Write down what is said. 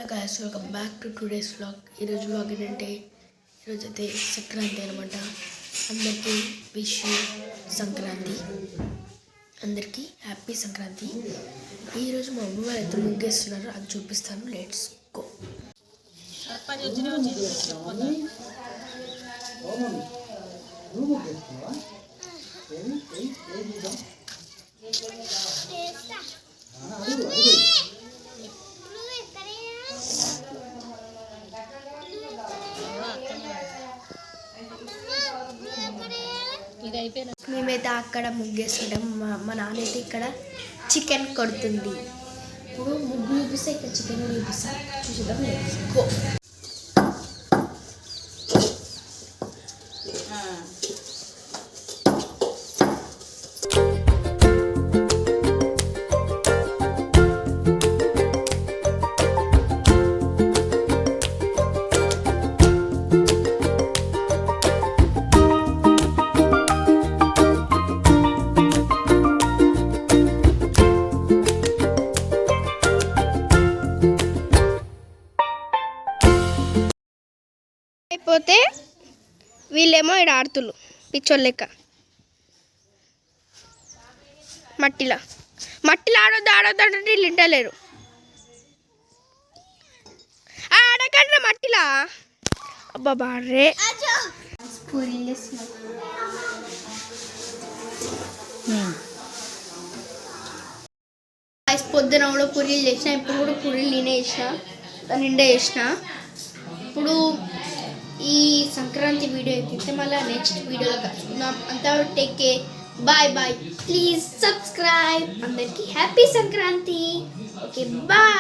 Hello guys, welcome back to today's vlog. ఈరోజు vlog ఏంటంటే ఈరోజు అయితే సంక్రాంతి అనమాట. అందరికీ విష్ సంక్రాంతి, అందరికీ హ్యాపీ సంక్రాంతి. ఈరోజు మా అమ్మ వాళ్ళు అయితే ముగ్గేస్తున్నారు, అది చూపిస్తాను. Let's go. మేమైతే అక్కడ ముగ్గేసుకుంటాం. మా నాన్న అయితే ఇక్కడ చికెన్ కొడుతుంది. ఇప్పుడు ముగ్గు చూపిస్తా, ఇక్కడ చికెన్ చూపిస్తా, చూద్దాం. Let's go. అయిపోతే వీళ్ళేమో ఇక్కడ ఆడుతులు పిచ్చోళ్ళు లెక్క. మట్టిలో ఆడొద్దు అంటే వీళ్ళు వింటలేరు. ఆడకండి మట్టిలా. అబ్బా బారే పొద్దున కూడా పూరీలు చేసిన, ఇప్పుడు కూడా పూరీలు నేనే చేసిన, నిండా చేసిన. ఇప్పుడు ఈ సంక్రాంతి వీడియో అయితే మళ్ళీ నెక్స్ట్ వీడియోలో కలుసుకుందాం. అంతా take care, bye bye. Please subscribe. అందరికీ హ్యాపీ సంక్రాంతి. Okay, bye.